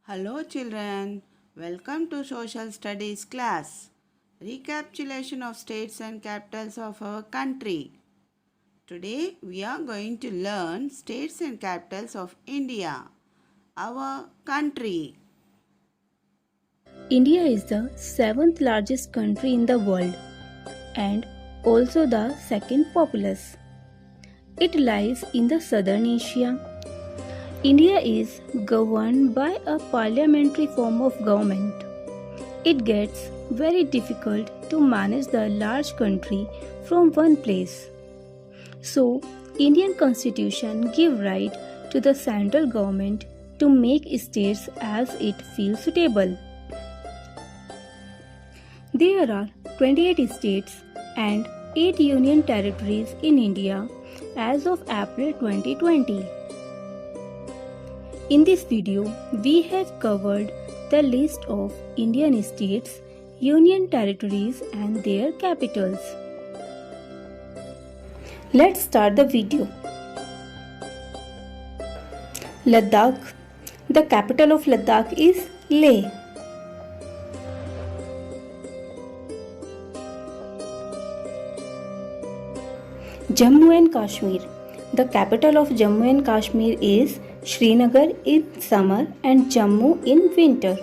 Hello children, welcome to Social Studies class. Recapitulation of states and capitals of our country. Today we are going to learn states and capitals of India, our country. India is the seventh largest country in the world and also the second populous. It lies in the southern Asia. India is governed by a parliamentary form of government. It gets very difficult to manage the large country from one place. So, Indian constitution give right to the central government to make states as it feels suitable. There are 28 states and 8 union territories in India as of April 2020. In this video, we have covered the list of Indian states, union territories and their capitals. Let's start the video. Ladakh. The capital of Ladakh is Leh. Jammu and Kashmir. The capital of Jammu and Kashmir is Srinagar in summer and Jammu in winter.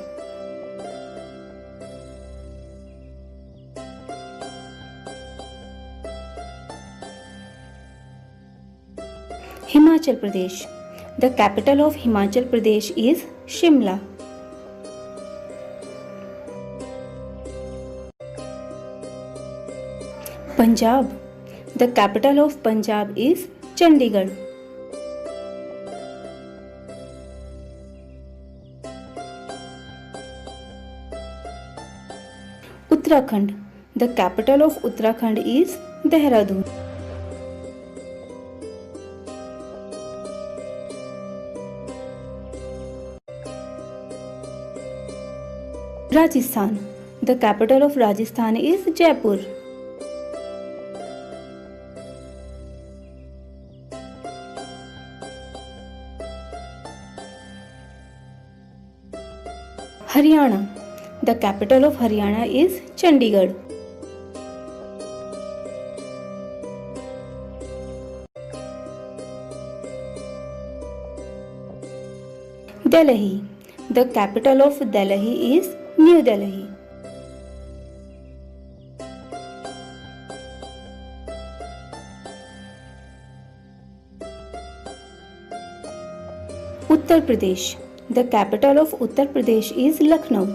Himachal Pradesh. The capital of Himachal Pradesh is Shimla. Punjab. The capital of Punjab is Chandigarh. Uttarakhand. The capital of Uttarakhand is Dehradun. Rajasthan. The capital of Rajasthan is Jaipur. Haryana. The capital of Haryana is Chandigarh. Delhi. The capital of Delhi is New Delhi. Uttar Pradesh. The capital of Uttar Pradesh is Lucknow.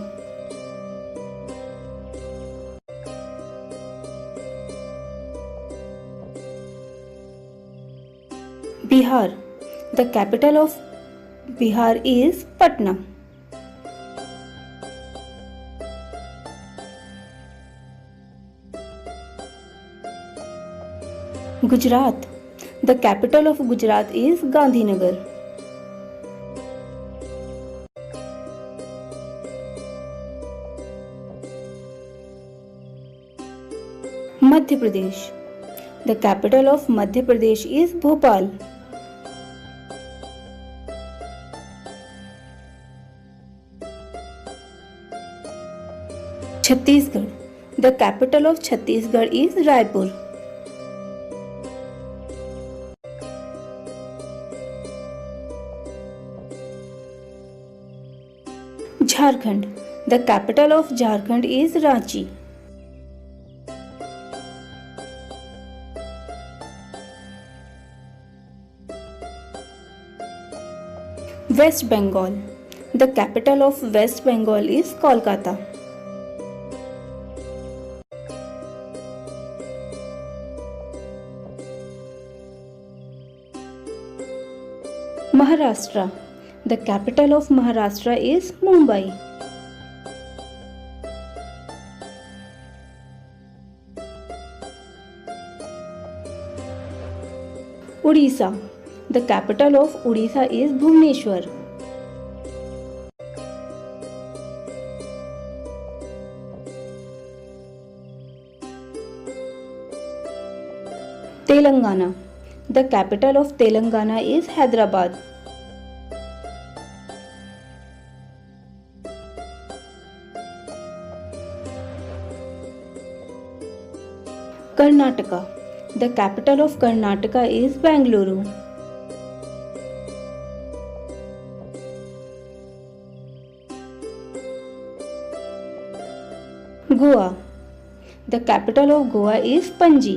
Bihar. The capital of Bihar is Patna. Gujarat. The capital of Gujarat is Gandhinagar. Madhya Pradesh. The capital of Madhya Pradesh is Bhopal. Chhattisgarh. The capital of Chhattisgarh is Raipur. Jharkhand. The capital of Jharkhand is Ranchi. West Bengal. The capital of West Bengal is Kolkata. Maharashtra. The capital of Maharashtra is Mumbai. Odisha. The capital of Odisha is Bhubaneswar. Telangana. The capital of Telangana is Hyderabad. Karnataka. The capital of Karnataka is Bangalore. Goa. The capital of Goa is Panji.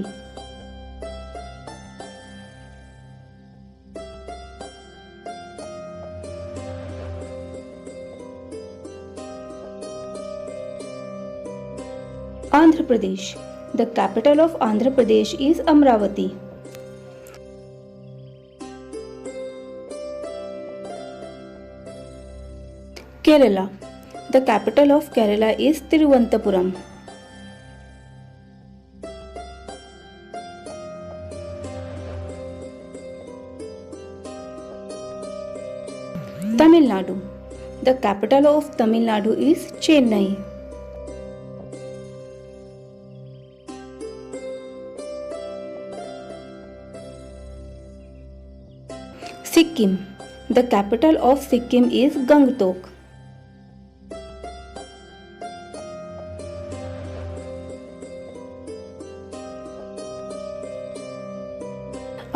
Andhra Pradesh. The capital of Andhra Pradesh is Amravati. Kerala. The capital of Kerala is Thiruvananthapuram. Tamil Nadu. The capital of Tamil Nadu is Chennai. Sikkim. The capital of Sikkim is Gangtok.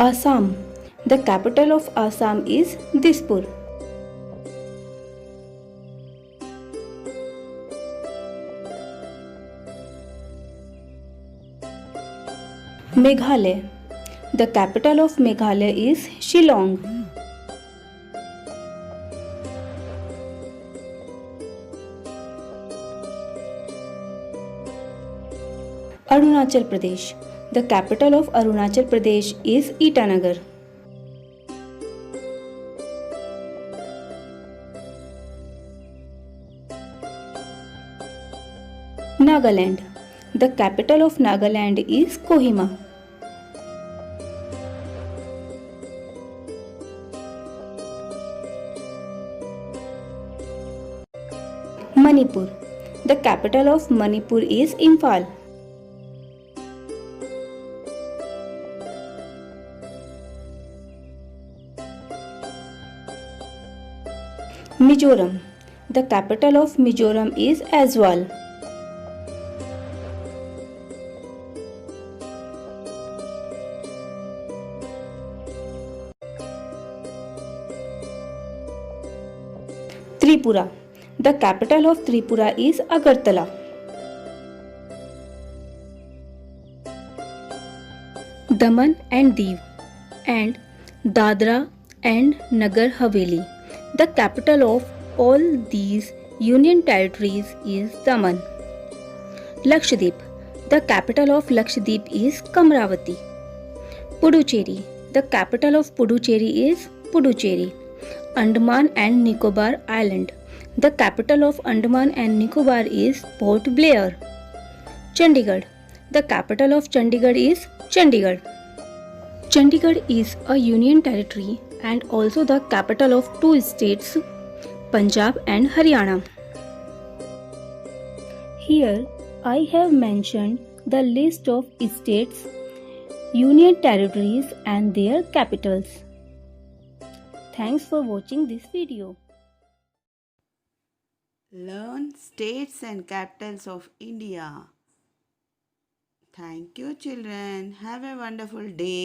Assam. The capital of Assam is Dispur. Meghalaya. The capital of Meghalaya is Shillong. Arunachal Pradesh. The capital of Arunachal Pradesh is Itanagar. Nagaland. The capital of Nagaland is Kohima. Manipur. The capital of Manipur is Imphal. Mizoram. The capital of Mizoram is Aizawl. Tripura. The capital of Tripura is Agartala. Daman and Diu and Dadra and Nagar Haveli. The capital of all these union territories is Daman. Lakshadweep. The capital of Lakshadweep is Kamravati. Puducherry. The capital of Puducherry is Puducherry. Andaman and Nicobar Island. The capital of Andaman and Nicobar is Port Blair. Chandigarh. The capital of Chandigarh is Chandigarh. Chandigarh is a union territory and also the capital of two states, Punjab and Haryana. Here I have mentioned the list of states, union territories and their capitals. Thanks for watching this video. Learn states and capitals of India. Thank you, children. Have a wonderful day.